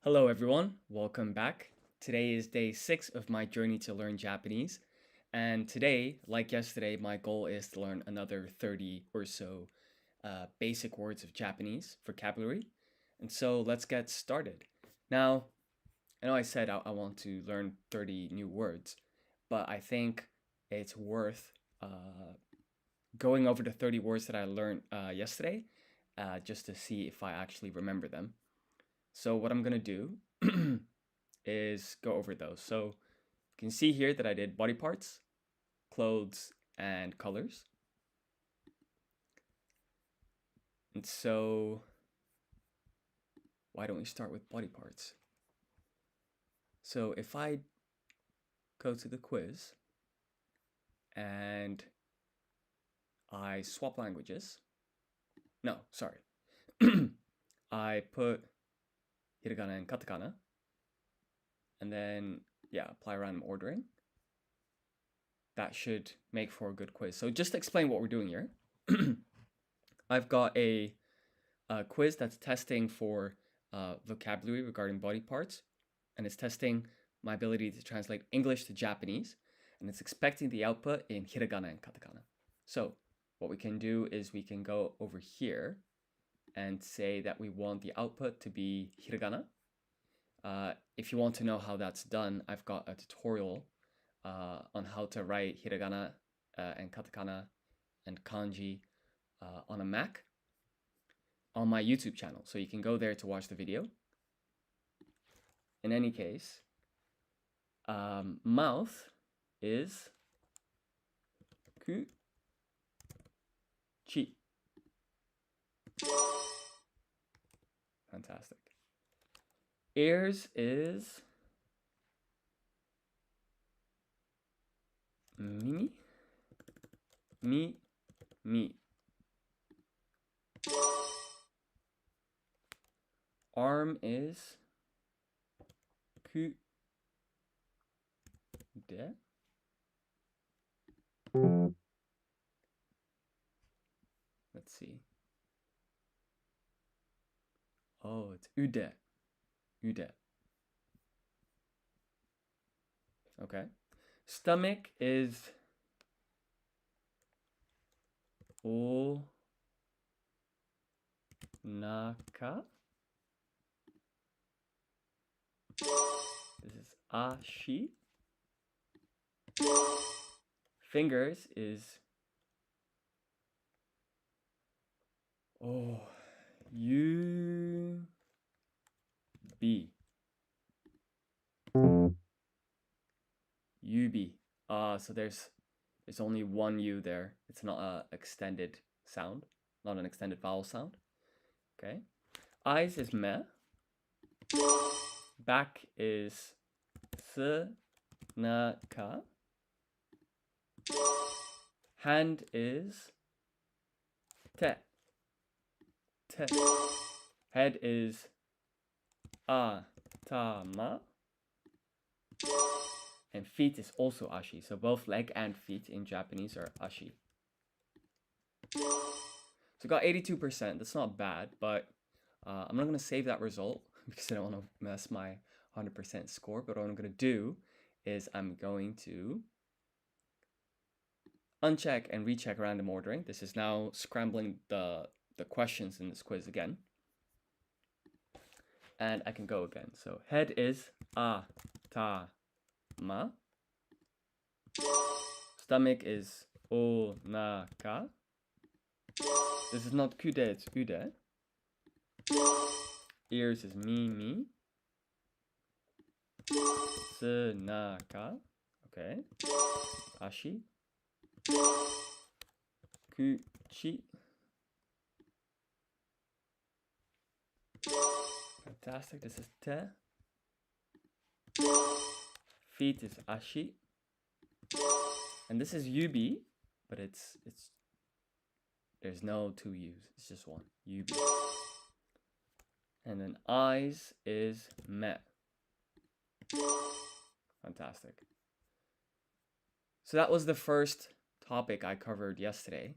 Hello everyone, welcome back. Today is day 6 of my journey to learn Japanese. And today, like yesterday, my goal is to learn another 30 or so basic words of Japanese vocabulary. And so let's get started. Now, I know I said I want to learn 30 new words, but I think it's worth going over the 30 words that I learned yesterday just to see if I actually remember them. So what I'm going to do is go over those. So you can see here that I did body parts, clothes, and colors. And so why don't we start with body parts? So if I go to the quiz and I swap languages, no, sorry. I put hiragana and katakana, and then, yeah, apply random ordering. That should make for a good quiz. So just to explain what we're doing here, I've got a quiz that's testing for vocabulary regarding body parts, and it's testing my ability to translate English to Japanese, and it's expecting the output in hiragana and katakana. So what we can do is we can go over here and say that we want the output to be hiragana. If you want to know how that's done, I've got a tutorial on how to write hiragana and katakana and kanji on a Mac on my YouTube channel. So you can go there to watch the video. In any case, mouth is ku, chi. Fantastic. Ears is mimi, mi. Arm is ku, de. Let's see. Oh, it's ude. Ude. Okay. Stomach is o naka. This is ashi. Fingers is yubi. Yubi. So there's only one U there. It's not an extended sound, not an extended vowel sound. Okay. Eyes is me. Back is naka. Hand is te. Head is atama. And feet is also ashi. So both leg and feet in Japanese are ashi. So got 82%. That's not bad, but I'm not going to save that result because I don't want to mess my 100% score. But what I'm going to do is I'm going to uncheck and recheck random ordering. This is now scrambling the questions in this quiz again. And I can go again. So head is atama. Stomach is onaka. This is not kude, it's ude. Ears is mi. Naka. Okay. Ashi. Kuchi. Fantastic. This is te. Feet is ashi. And this is yubi, but it's there's no two U's. It's just one. Yubi. And then eyes is me. Fantastic. So that was the first topic I covered yesterday.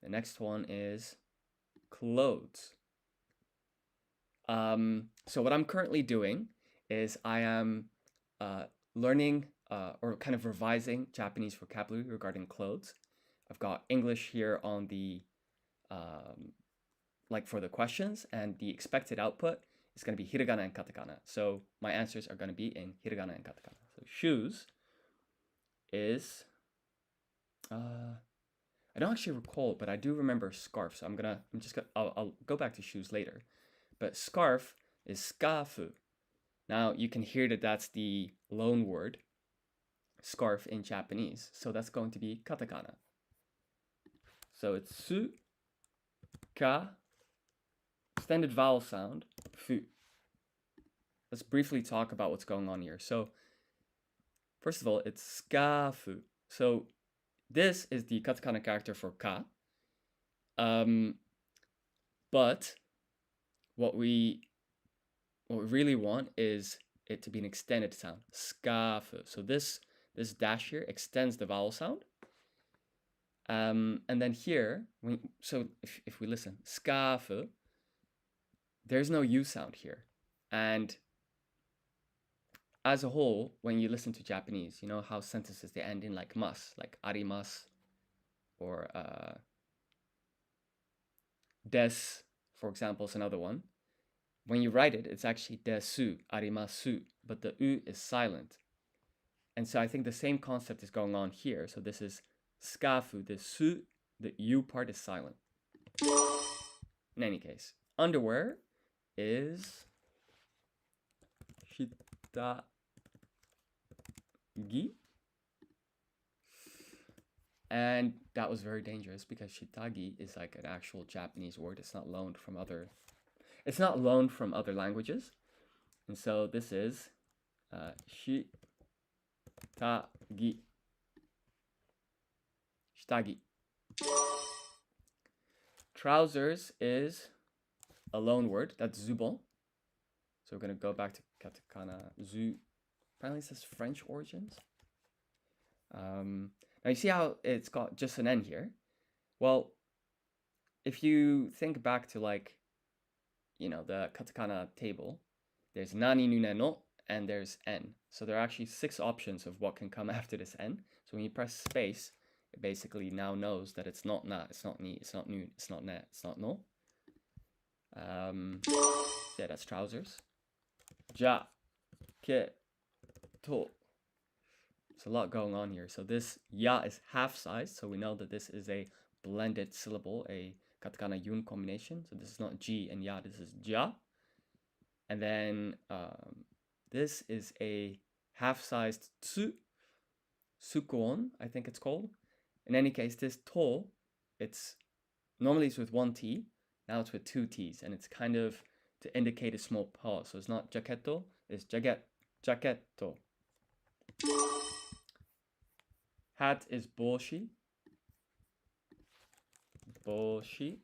The next one is clothes. So what I'm currently doing is I am learning or kind of revising Japanese vocabulary regarding clothes. I've got English here on the like for the questions, and the expected output is going to be hiragana and katakana. So my answers are going to be in hiragana and katakana. So shoes is I don't actually recall, but I do remember scarf. So I'll go back to shoes later. But scarf is skafu. Now you can hear that that's the loan word, scarf in Japanese. So that's going to be katakana. So it's su, ka, extended vowel sound, fu. Let's briefly talk about what's going on here. So first of all, it's skafu. So this is the katakana character for ka. But what we really want is it to be an extended sound, skafu. So this dash here extends the vowel sound. And then here, if we listen, skafu, there's no U sound here. And as a whole, when you listen to Japanese, you know how sentences, they end in like mas, like arimasu, or des, for example, is another one. When you write it, it's actually desu, arimasu, but the u is silent. And so I think the same concept is going on here. So this is skafu, the su, the u part is silent. In any case, underwear is shitagi. And that was very dangerous because shitagi is like an actual Japanese word. It's not loaned from other languages. And so this is shitagi. Shitagi. Trousers is a loan word. That's zubon. So we're going to go back to katakana zu. Apparently it says French origins. Now you see how it's got just an N here? Well, if you think back to like, you know, the katakana table, there's nani nu ne no, and there's N. So there are actually 6 options of what can come after this N. So when you press space, it basically now knows that it's not na, it's not ni, it's not nu, it's not ne, it's not no. Yeah, that's trousers. Ja, ke, to. There's a lot going on here. So this ya is half size, so we know that this is a blended syllable, a katakana yun combination. So this is not ji and ya, this is ja. And then this is a half-sized tsu, sukuon, I think it's called. In any case, this to, normally it's with 1 T, now it's with 2 T's, and it's kind of to indicate a small pause. So it's not jaquetto, it's jaquetto. Hat is boshi. Boshi.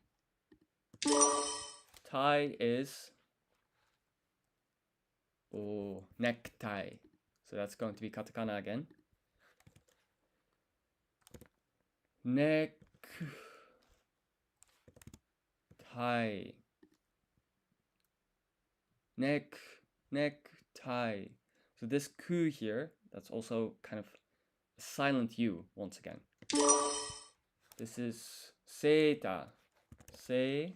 Tie is necktie. So that's going to be katakana again. Necktie. Necktie. So this ku here, that's also kind of a silent U once again. This is seita. Seita.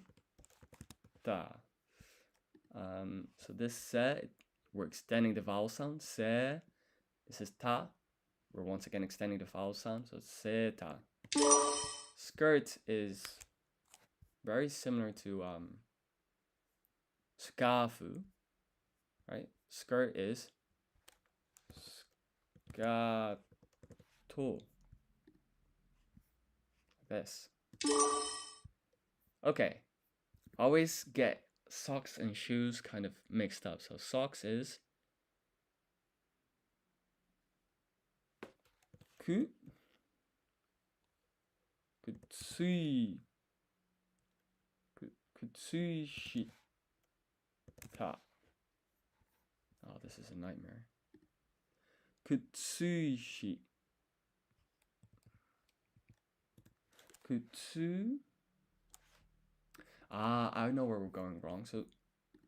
So this se, we're extending the vowel sound. Se. This is ta. We're once again extending the vowel sound. So it's seita. Skirt is very similar to skafu, right? Skirt is skato. This. Okay. Always get socks and shoes kind of mixed up. So socks is ku, kutsui, kutsui shita. Oh, this is a nightmare. Kutsui shi. Kutsu. I know where we're going wrong. So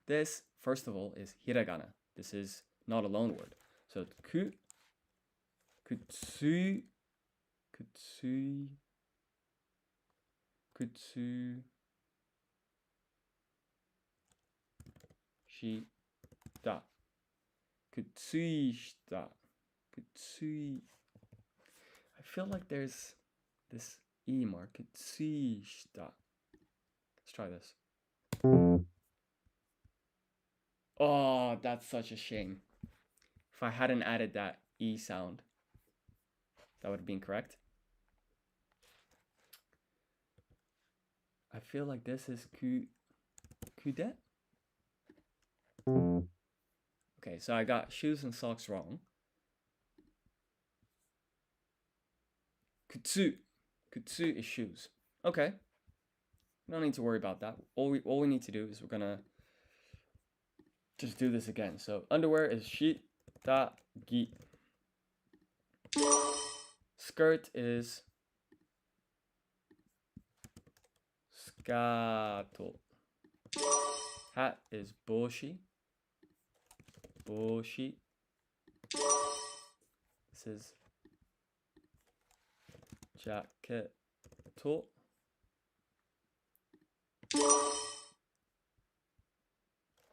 this, first of all, is hiragana. This is not a loan word. So ku, kutsui, kutsui, kutsu, shita, kutsui shita, kutsui. I feel like there's this E mark, kutsui shita. Let's try this. Oh, that's such a shame. If I hadn't added that E sound, that would have been correct. I feel like this is kude. Okay, so I got shoes and socks wrong. Kutsu. Kutsu is shoes. Okay. No need to worry about that. All we need to do is we're gonna just do this again. So underwear is shitagi. Skirt is skato. Hat is boshi. Boshi. This is jacketo.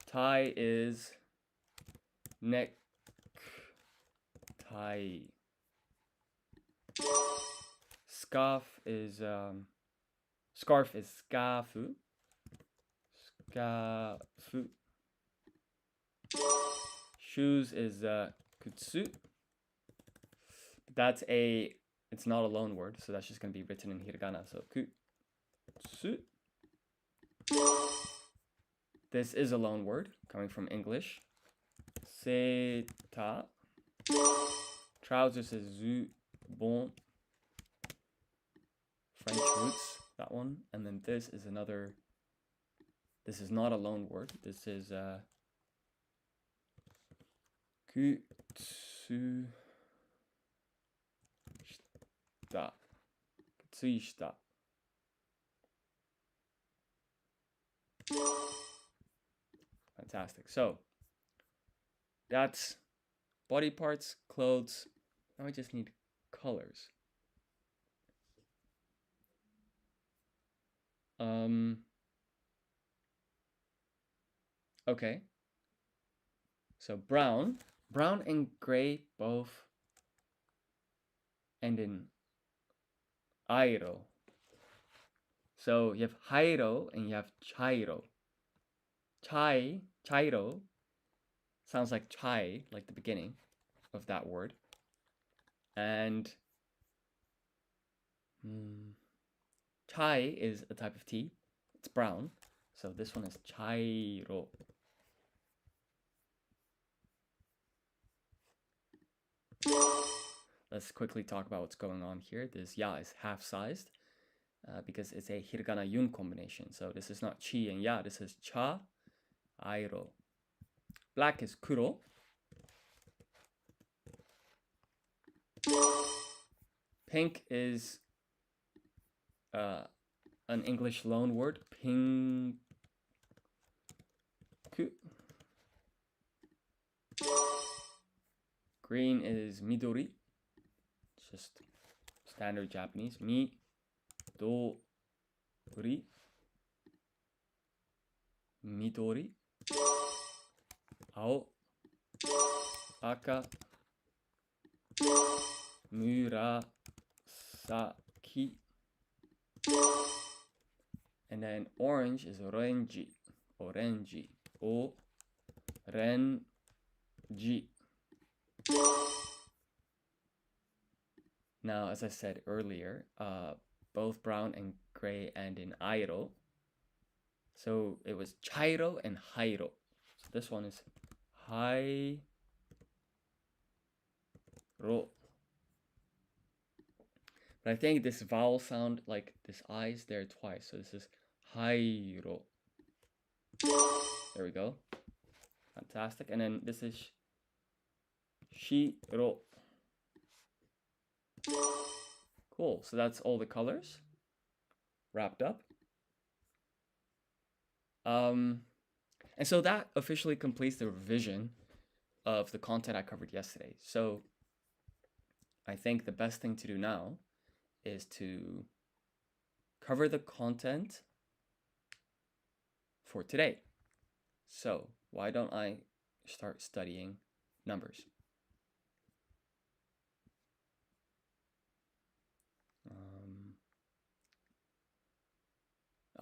Tie is neck tie. Scarf is skafu. Skafu. Shoes is kutsu. It's not a loan word, so that's just going to be written in hiragana. So kutsu. This is a loan word coming from English. Seta. Trousers is zubon. French roots, that one. And then this is another. This is not a loan word. This is kutsu shita. Kutsui shita. Fantastic. So that's body parts, clothes. Now we just need colors. Okay. So brown and gray both end in airo. So you have hairo and you have chairo. Chairo sounds like chai, like the beginning of that word. And chai is a type of tea. It's brown. So this one is chairo. Let's quickly talk about what's going on here. This ya is half-sized because it's a hiragana yun combination. So this is not chi and ya. This is cha, airo. Black is kuro. Pink is an English loan word. Pinku. Green is midori. It's just standard Japanese. Midori. Midori. Ao. Aka. Murasaki. And then orange is orange. Orange. Orange. Now, as I said earlier, both brown and gray end in airo. So it was chairo and hairo. So this one is hairo. But I think this vowel sound, like this I is there twice. So this is hairo. There we go. Fantastic. And then this is shiro. Cool. So that's all the colors wrapped up. And so that officially completes the revision of the content I covered yesterday. So I think the best thing to do now is to cover the content for today. So why don't I start studying numbers?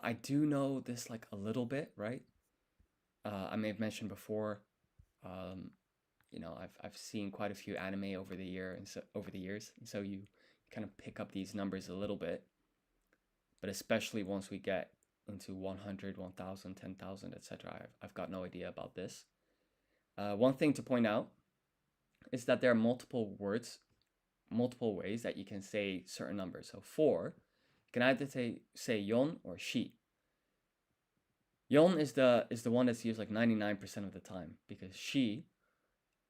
I do know this like a little bit, right? I may have mentioned before, you know, I've seen quite a few anime over the years, and so you kind of pick up these numbers a little bit. But especially once we get into 100, 1000, 10,000, etc., I've got no idea about this. One thing to point out is that there are multiple ways that you can say certain numbers. So 4, you can either say yon or shi. Yon is the one that's used like 99% of the time, because shi,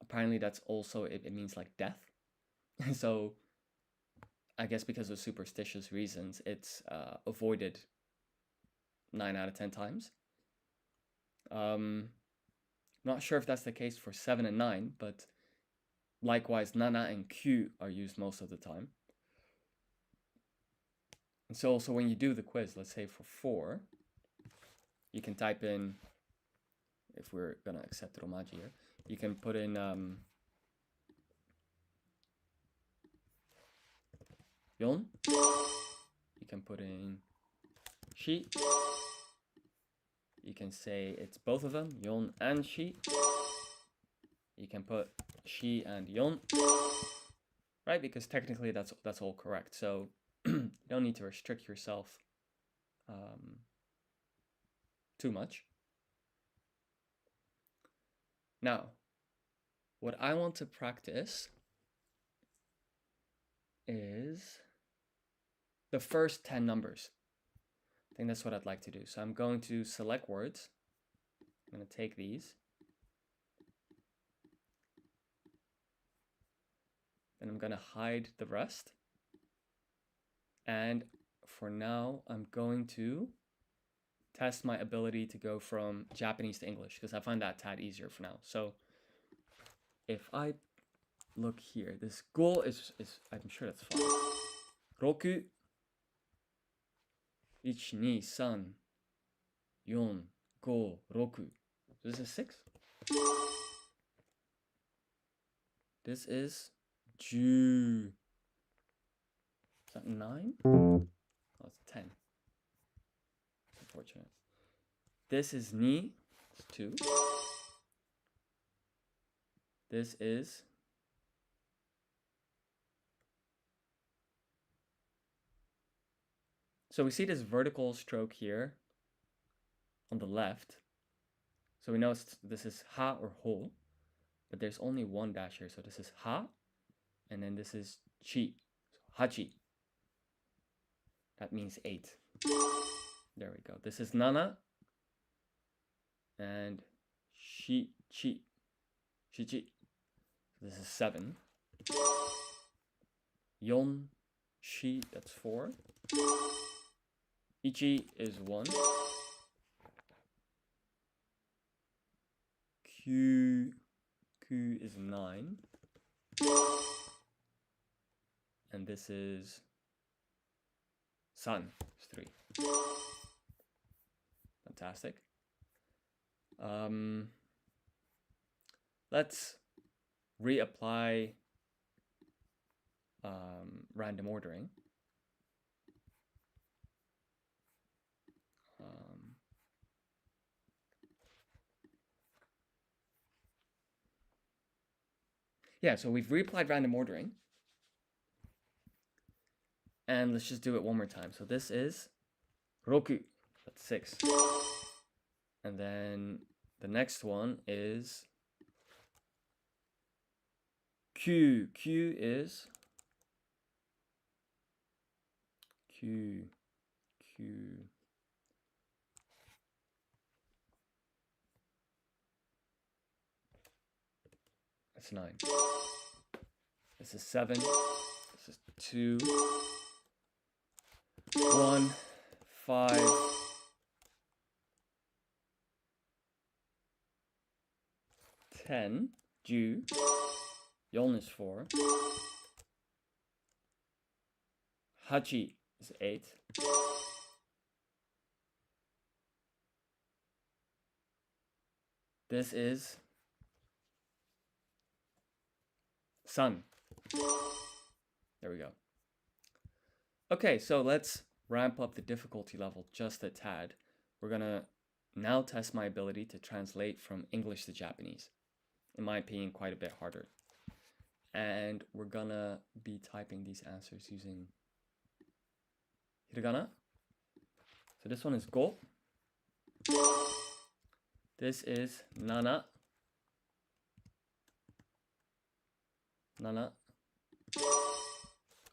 apparently that's also, it means like death. So I guess because of superstitious reasons, it's avoided 9 out of 10 times. Not sure if that's the case for 7 and 9, but likewise, nana and q are used most of the time. And so also when you do the quiz, let's say for 4, you can type in, if we're gonna accept Romaji here, you can put in yon, you can put in shi, you can say it's both of them, yon and shi, you can put shi and yon, right? Because technically that's all correct. So you don't need to restrict yourself too much. Now, what I want to practice is the first 10 numbers. I think that's what I'd like to do. So I'm going to select words. I'm going to take these. And I'm going to hide the rest. And for now, I'm going to test my ability to go from Japanese to English, because I find that a tad easier for now. So if I look here, this goal is I'm sure that's 5. Roku, 1, 2, 3, 4, 5, 6. This is 6. This is 10. Is that 9? Oh, it's 10. Unfortunate. This is 2. It's 2. This is 3. So we see this vertical stroke here on the left. So we know this is ha or ho, but there's only one dash here. So this is ha, and then this is chi. So hachi. That means 8. There we go. This is nana and shi chi. Shichi. This is 7. Yon, shi, that's 4. Ichi is 1. Q is 9. And this is san, is 3. Fantastic. Let's reapply random ordering. Yeah, so we've reapplied random ordering. And let's just do it one more time. So this is roku, that's 6. And then the next one is Q. Q is Q. That's 9. This is 7. This is 2. 1, 5. 10. Ju. Yon is 4. Hachi is 8. This is Sun. There we go. Okay, so let's ramp up the difficulty level just a tad. We're gonna now test my ability to translate from English to Japanese. In my opinion, quite a bit harder. And we're gonna be typing these answers using hiragana. So this one is go. This is nana. Nana.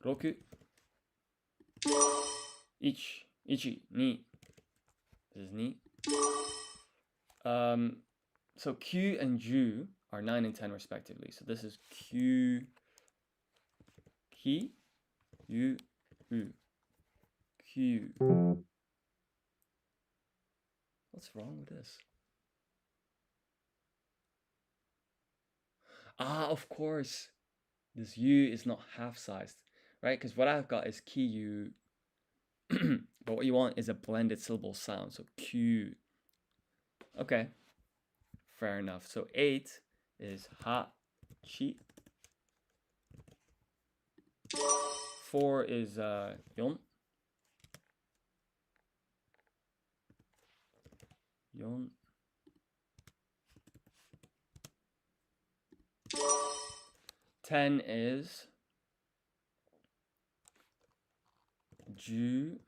Roku. Ich. Ichi. Ni. This is ni. So Q and Ju are 9 and 10 respectively. So this is Q, Ki, U, U. Q. What's wrong with this? Ah, of course. This U is not half-sized, right? Because what I've got is Ki, U. But what you want is a blended syllable sound. So Q. Okay. Fair enough. So 8 is ha, chi. 4 is yon. Yon. 10 is ju.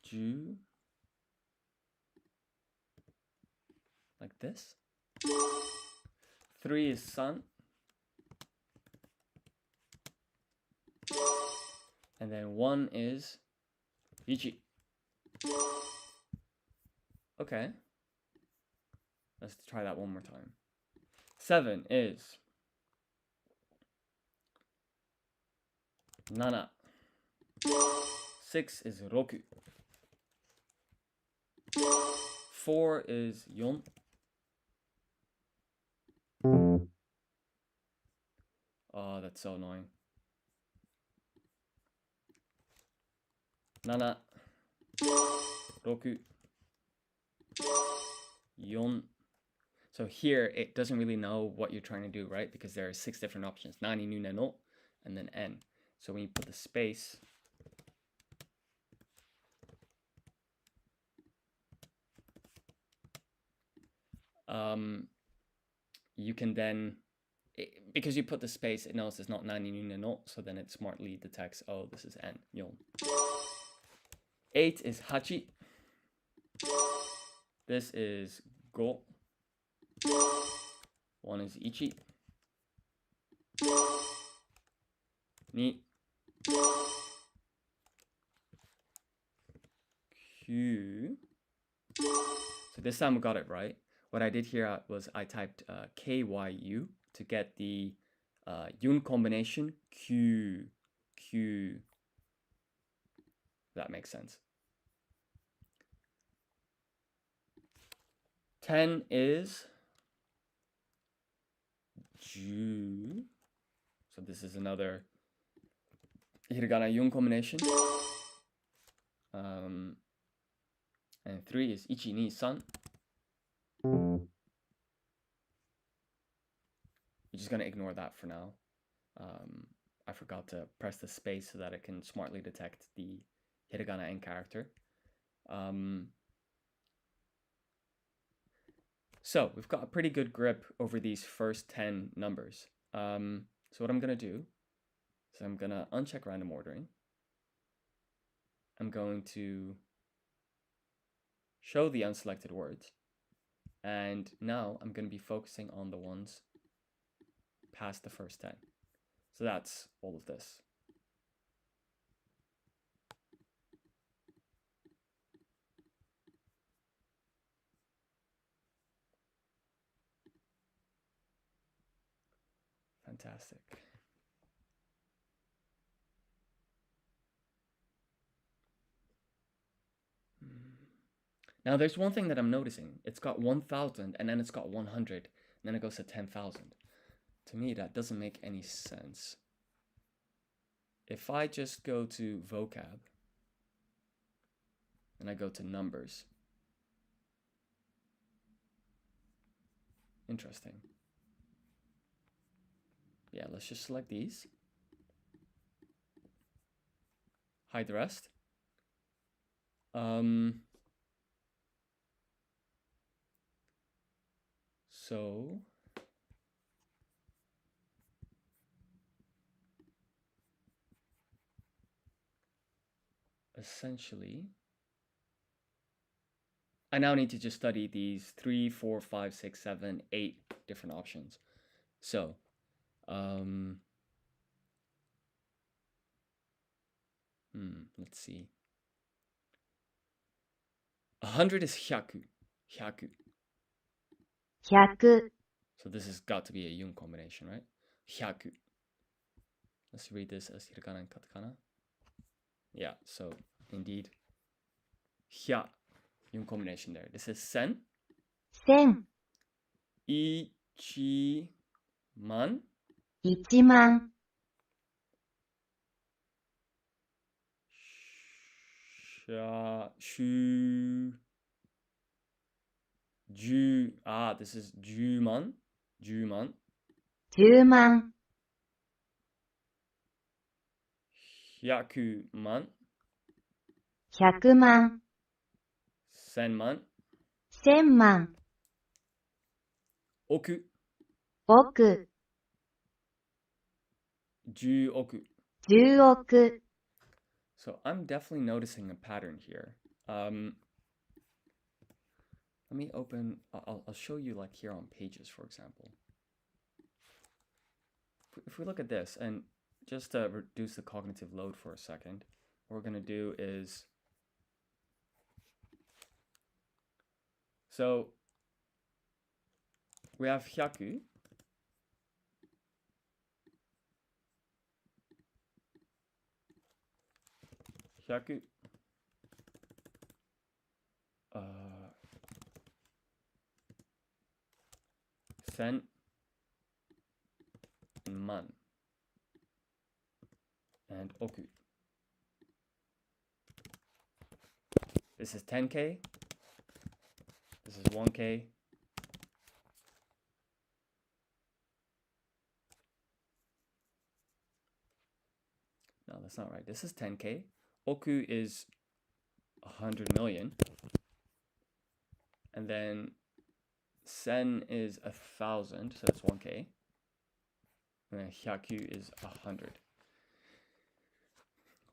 Ju. Like this. 3 is sun. And then 1 is ichi. Okay. Let's try that one more time. 7 is nana. 6 is roku. 4 is yon. Oh, that's so annoying. Nana. Roku. Yon. So here, it doesn't really know what you're trying to do, right? Because there are 6 different options. Nani, nu, ne, no, and then n. So when you put the space, you can then, because you put the space, it knows it's not nani, nu, ne, no, so then it smartly detects, oh, this is n, yon. 8 is hachi. This is go. 1 is ichi. Ni. Q. So this time we got it right. What I did here was I typed KYU to get the yun combination Q. That makes sense. 10 is Ju. So this is another hiragana yun combination. And 3 is ichi, ni, san. You're just gonna ignore that for now. I forgot to press the space so that it can smartly detect the hiragana n character. So we've got a pretty good grip over these first 10 numbers. So what I'm gonna do is I'm gonna uncheck random ordering. I'm going to show the unselected words. And now I'm going to be focusing on the ones past the first 10. So that's all of this. Fantastic. Now there's one thing that I'm noticing. It's got 1000 and then it's got 100. then it goes to 10,000. To me, that doesn't make any sense. If I just go to vocab, and I go to numbers. Interesting. Yeah, let's just select these. Hide the rest. So essentially, I now need to just study these 3, 4, 5, 6, 7, 8 different options. So, let's see. 100 is hyaku. Hyaku. 100、 So this has got to be a yun combination, right? Hyaku. Let's read this as hiragana and katakana. Yeah, so indeed. Hya. Yun combination there. This is sen. 1000、 1,000,000. 1万、 this is 10,000,000. 10,000,000. 10万、 100,000,000. 100万、 10,000,000. 1000万、 億。億、 10億. 10億、 So I'm definitely noticing a pattern here. Let me open, I'll show you like here on pages, for example. If we look at this and just reduce the cognitive load for a second, what we're going to do is, so we have hyaku. Hyaku. Sen. And man. And oku. This is 10K. This is 1K. No, that's not right. This is 10K. Oku is 100 million. And then sen is 1,000, so that's 1K. And then hyaku is 100.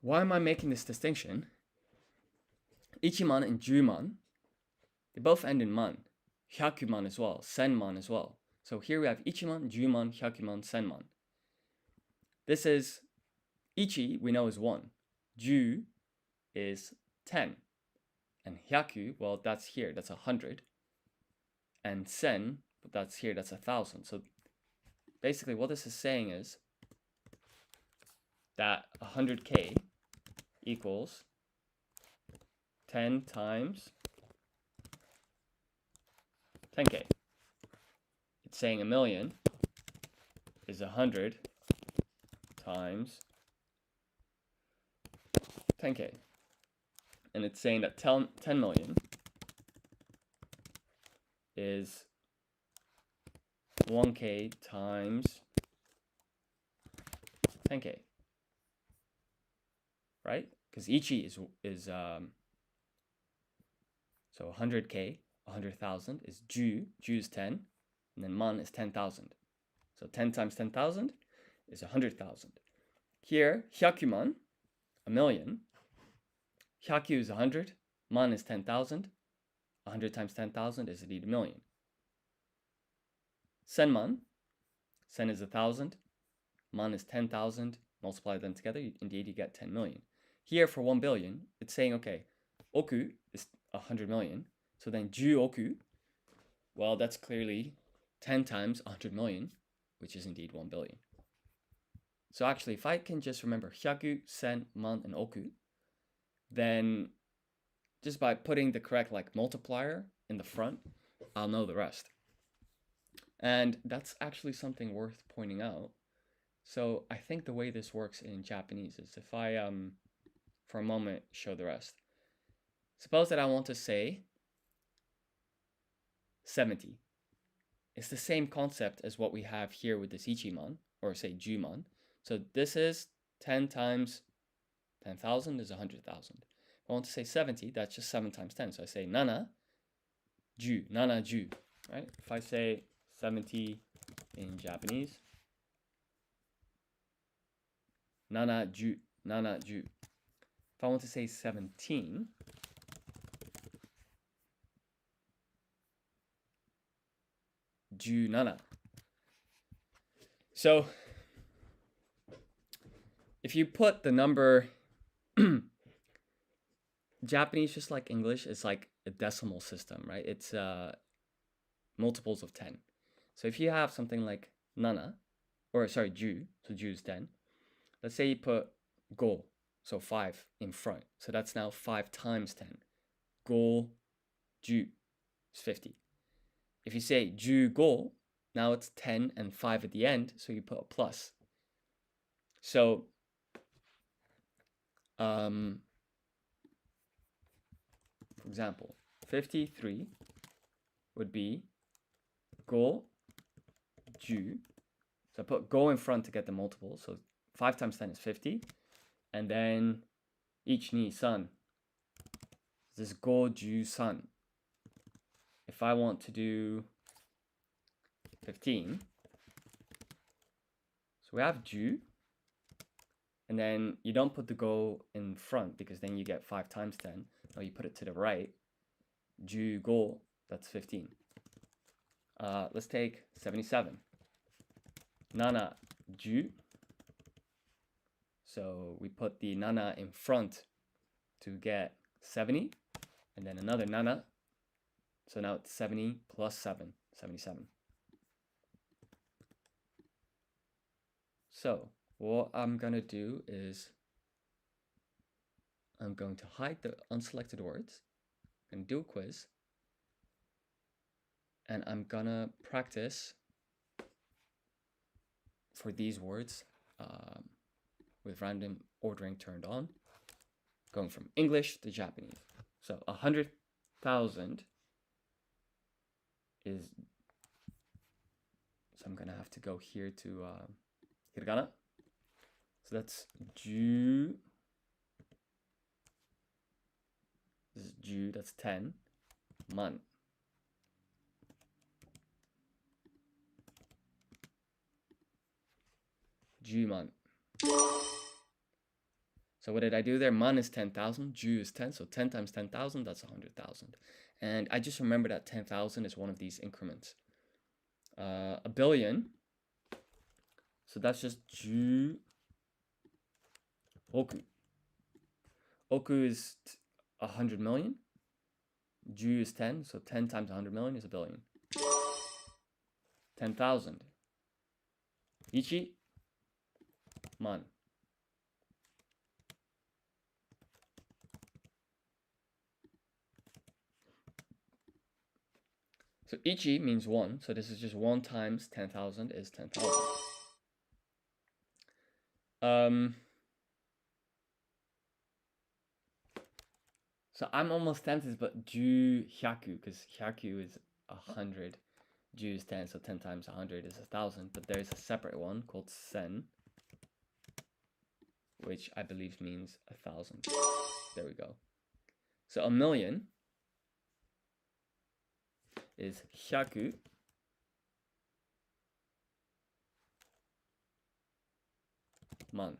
Why am I making this distinction? Ichiman and juman, they both end in man. Hyakuman as well, senman as well. So here we have ichiman, juman, hyakuman, senman. This is ichi, we know is 1. Ju is 10. And hyaku, well, that's here, that's 100. And sen, but that's here, that's 1,000. So basically what this is saying is that 100K equals 10 times 10K. It's saying a million is 100 times 10K. And it's saying that 10 million is 1K times 10K. Right? Because ichi is so 100K, 100,000 is ju is 10, and then man is 10,000. So 10 times 10,000 is 100,000. Here, hyakuman, a million. Hyaku is 100, man is 10,000. 100 times 10,000 is indeed a million. Senman, sen is 1,000, man is 10,000. Multiply them together, indeed you get 10 million. Here for 1 billion, it's saying, okay, oku is 100 million. So then ju oku, well, that's clearly 10 times 100 million, which is indeed 1 billion. So actually, if I can just remember hyaku, sen, man, and oku, then just by putting the correct like multiplier in the front, I'll know the rest. And that's actually something worth pointing out. So I think the way this works in Japanese is if I, for a moment, show the rest. Suppose that I want to say 70. It's the same concept as what we have here with this ichiman, or say juman. So this is 10 times 10,000 is 100,000. If I want to say 70, that's just 7 times 10. So I say nana, ju, nana, ju, right? If I say 70 in Japanese, nana, ju, nana, ju. If I want to say 17, ju, nana. So if you put the number, Japanese, just like English, is like a decimal system, right? It's multiples of 10. So if you have something like nana, or sorry, ju, so ju is 10. Let's say you put go, so 5 in front. So that's now 5 times 10. Go, ju is 50. If you say ju go, now it's 10 and 5 at the end, so you put a plus. So, for example, 53 would be go, ju. So I put go in front to get the multiple. So 5 times 10 is 50. And then each ni san. This is go, ju, san. If I want to do 15, so we have ju, and then you don't put the go in front because then you get 5 times 10. No, you put it to the right. Ju go, that's 15. Let's take 77. Nana, ju. So we put the nana in front to get 70, and then another nana. So now it's 70 plus 7, 77. So what I'm going to do is I'm going to hide the unselected words and do a quiz. And I'm going to practice for these words with random ordering turned on, going from English to Japanese. So 100,000 is, so I'm going to have to go here to hiragana. So that's ju. This is ju, that's 10. Man. Juman. So what did I do there? Man is 10,000, ju is 10, so 10 times 10,000, that's 100,000. And I just remember that 10,000 is one of these increments. A billion, so that's just ju oku. Oku is 100 million. Ju is 10, so 10 times 100 million is a billion. 10,000. Ichi man. So ichi means 1, so this is just 1 times 10,000 is 10,000. So I'm almost tempted to put ju hyaku, because hyaku is 100. Ju is 10, so 10 times 100 is 1,000. But there's a separate one called sen, which I believe means 1,000. There we go. So a million is hyaku man.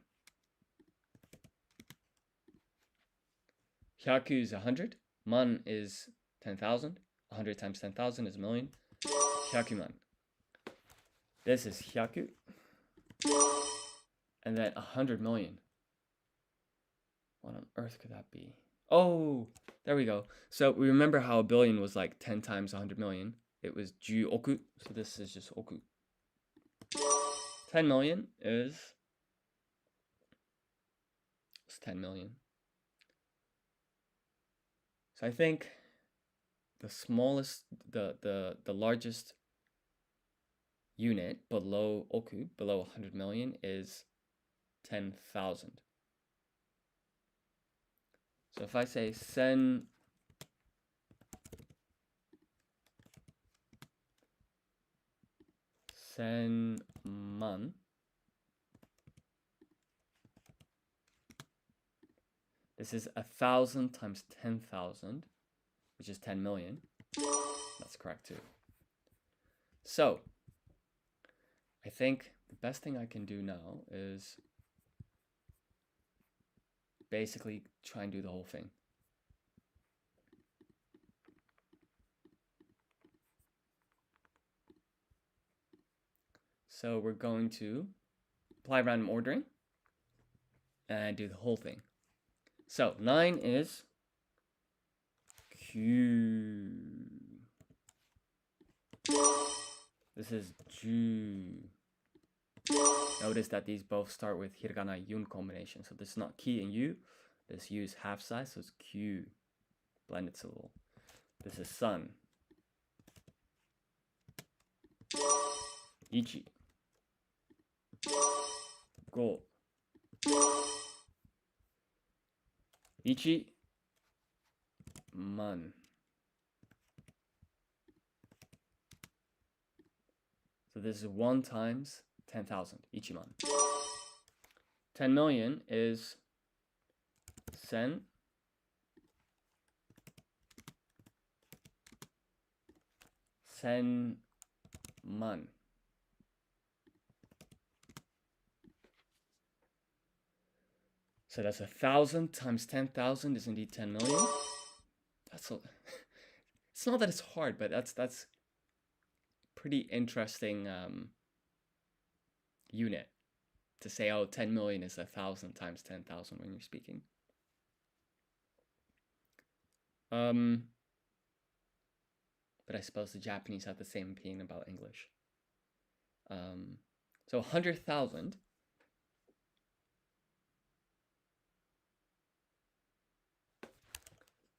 Hyaku is 100. Man is 10,000. 100 times 10,000 is a million. Hyakuman. This is hyaku. And then 100 million. What on earth could that be? Oh, there we go. So we remember how a billion was like 10 times 100 million. It was ju oku. So this is just oku. 10 million is 10 million. So I think the smallest, the largest unit below oku, below 100 million, is 10,000. So if I say sen man, this is 1,000 times 10,000, which is 10 million. That's correct too. So I think the best thing I can do now is basically try and do the whole thing. So we're going to apply random ordering and do the whole thing. So 9 is Q. This is Ju. Notice that these both start with hiragana yun combination. So this is not ki and yu. This yu is half size, so it's Q. Blended syllable. This is sun. Ichi. Go. Ichi. Man. So this is 1 times 10,000. Ichiman. 10 million is sen. Sen man. So that's 1,000 times 10,000 is indeed 10 million. That's a, it's not that it's hard, but that's pretty interesting unit to say, oh, 10 million is 1,000 times 10,000 when you're speaking. But I suppose the Japanese have the same opinion about English. So 100,000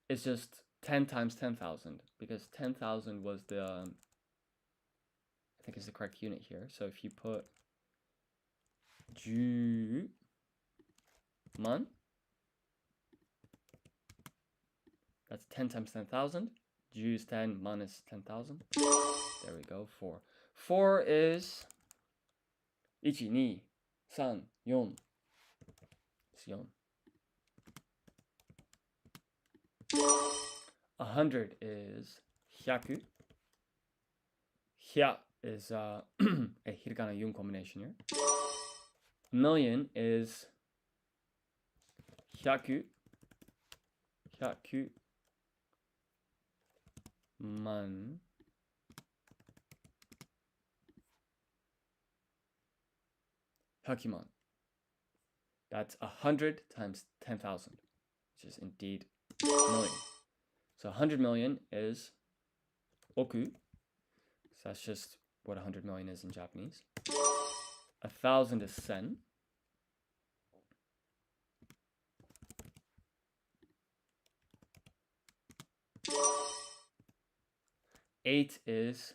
is just 10 times 10,000, because 10,000 was the, I think is the correct unit here. So if you put Ju man, that's 10 times 10,000. Ju is 10, man is 10,000. There we go, 4. 4 is 1, 2, 3, 4. It's 4. 100 is 100. Hya is a hiragana yun combination here. A million is 100. 100 man. Hakiman. That's 100 times 10,000, which is indeed a million. So 100 million is oku. So that's just what 100 million is in Japanese. 1,000 is sen. 8 is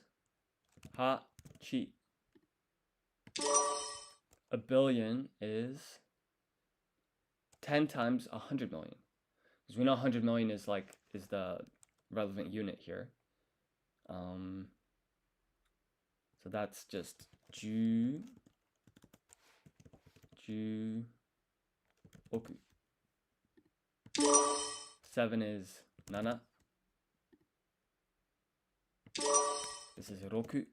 ha-chi. A billion is 10 times 100 million. Because we know 100 million is the relevant unit here. So that's just ju oku. 7 is nana. This is roku.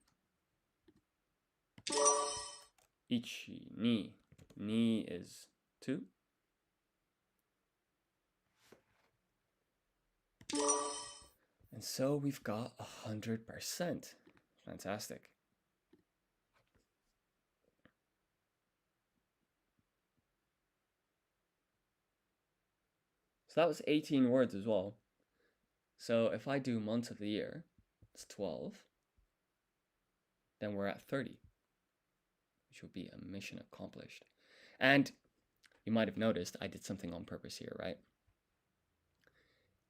1, 2. 2 is 2. And so we've got 100%. Fantastic. So that was 18 words as well. So if I do months of the year, it's 12. Then we're at 30, which would be a mission accomplished. And you might have noticed I did something on purpose here, right?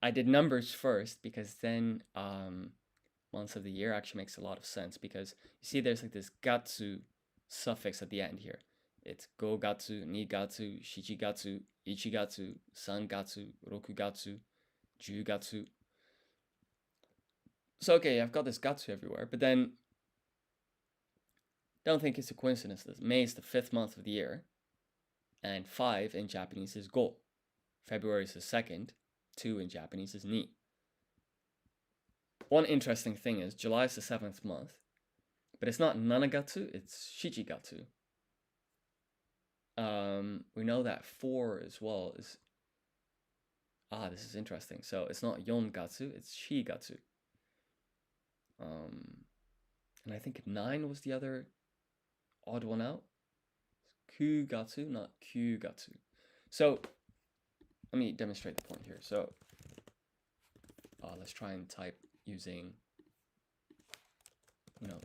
I did numbers first because then months of the year actually makes a lot of sense because you see there's like this gatsu suffix at the end here. It's go gatsu, ni gatsu, shichi gatsu, ichi gatsu, san gatsu, roku gatsu, ju gatsu. So okay, I've got this gatsu everywhere, but then don't think it's a coincidence that May is the 5th month of the year, and 5 in Japanese is go. February is the 2nd, 2 in Japanese is ni. One interesting thing is July is the 7th month, but it's not nanagatsu, it's shichigatsu. We know that 4 as well is... this is interesting. So it's not yongatsu, it's shigatsu. And I think 9 was the other odd one out. Kugatsu, not kyugatsu. So let me demonstrate the point here. So let's try and type using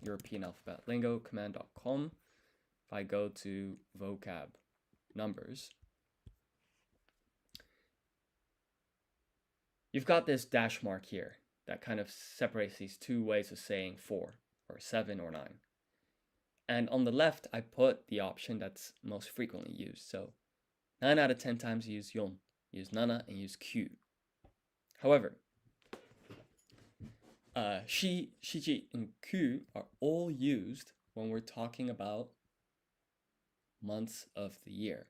European alphabet. LingoCommand.com. If I go to vocab numbers, you've got this dash mark here that kind of separates these two ways of saying 4 or 7 or 9. And on the left, I put the option that's most frequently used. So 9 out of 10 times use yon, use nana, and use kyu. However, shi, shiji, and kyu are all used when we're talking about months of the year.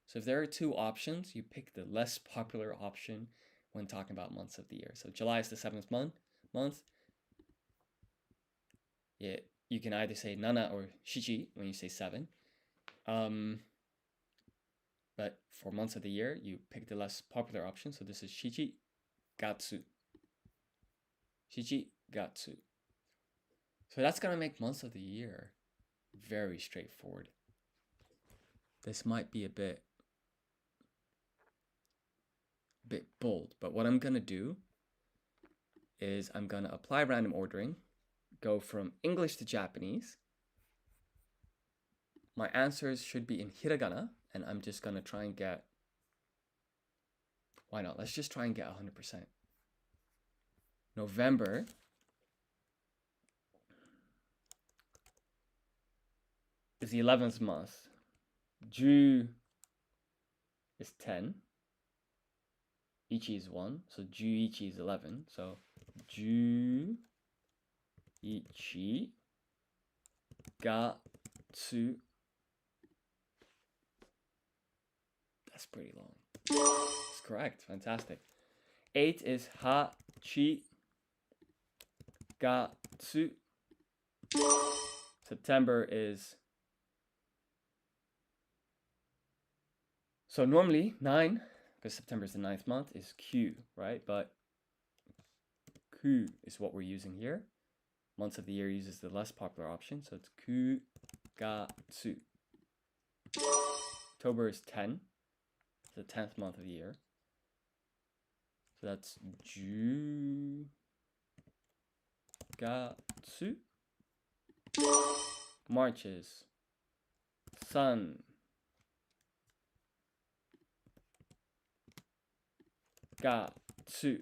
So if there are two options, you pick the less popular option when talking about months of the year. So July is the 7th month. Yeah, you can either say nana or shiji when you say 7. But for months of the year, you pick the less popular option. So this is shiji gatsu. Shiji gatsu. So that's gonna make months of the year very straightforward. This might be a bit bold, but what I'm gonna do is I'm gonna apply random ordering, go from English to Japanese. My answers should be in hiragana, and I'm just gonna try and get, why not? Let's just try and get 100%. November is the 11th month. Ju is 10. Ichi is 1. So Ju Ichi is 11. So Ju Ichi Gatsu. That's pretty long. It's correct. Fantastic. 8 is Hachi Gatsu. September is... So normally 9, because September is the 9th month, is Q, right? But Ku is what we're using here. Months of the year uses the less popular option, so it's Ku Gatsu. October is 10, it's the 10th month of the year. So that's Ju Gatsu. March is Sun Gatsu.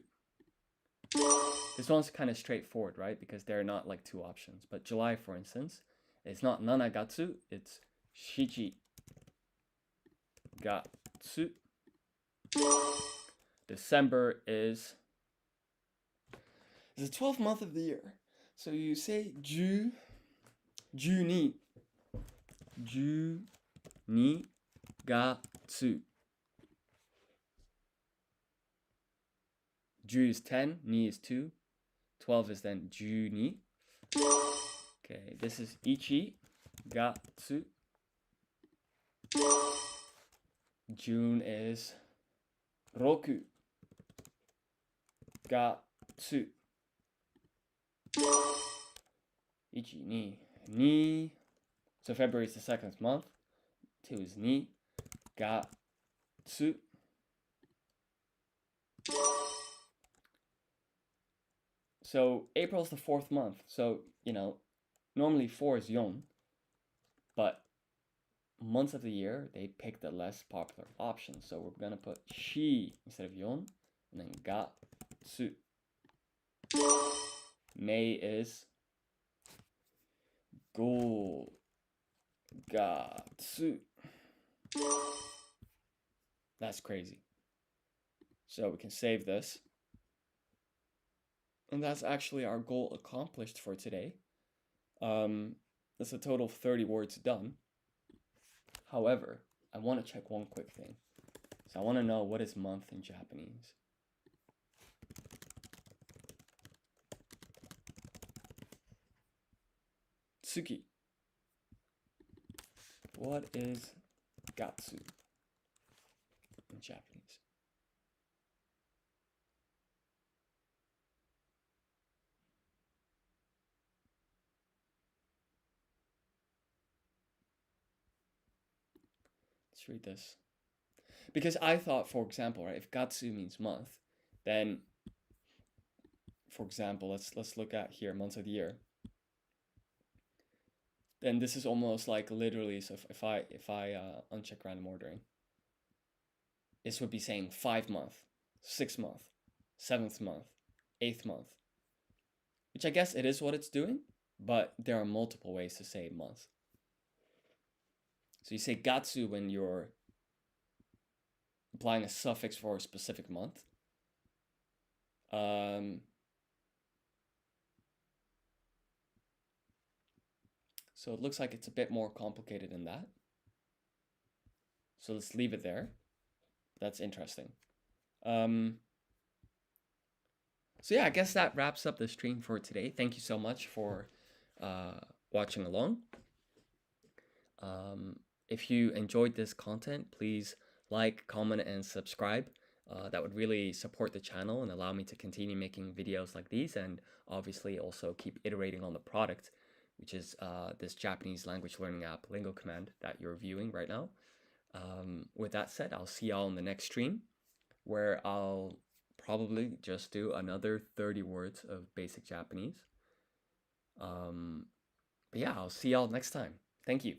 This one's kind of straightforward, right? Because there are not like two options. But July, for instance, it's not nanagatsu, it's shiji gatsu. December is the 12th month of the year. So you say ju ni gatsu. Ju is 10, ni is 2, 12 is then ju ni. Okay, this is ichi gatsu. June is roku gatsu. Ichi ni. So February is the 2nd month. 2 is ni gatsu. So April is the 4th month. So, normally 4 is yon. But months of the year, they pick the less popular option. So we're going to put shi instead of yon. And then gatsu. May is 5月. That's crazy. So we can save this. And that's actually our goal accomplished for today. That's a total of 30 words done. However, I want to check one quick thing. So I want to know, what is month in Japanese? Tsuki. What is gatsu in Japanese? Let's read this. Because I thought, for example, right, if gatsu means month, then, for example, let's look at here, months of the year. Then this is almost like literally, so if I uncheck random ordering, this would be saying 5 month, 6 month, 7th month, 8th month, which I guess it is what it's doing, but there are multiple ways to say month. So you say gatsu when you're applying a suffix for a specific month. So it looks like it's a bit more complicated than that. So let's leave it there. That's interesting. So yeah, I guess that wraps up the stream for today. Thank you so much for watching along. If you enjoyed this content, please like, comment, and subscribe. That would really support the channel and allow me to continue making videos like these, and obviously also keep iterating on the product, which is this Japanese language learning app, LingoCommand, that you're viewing right now. With that said, I'll see y'all in the next stream, where I'll probably just do another 30 words of basic Japanese. But yeah, I'll see y'all next time. Thank you.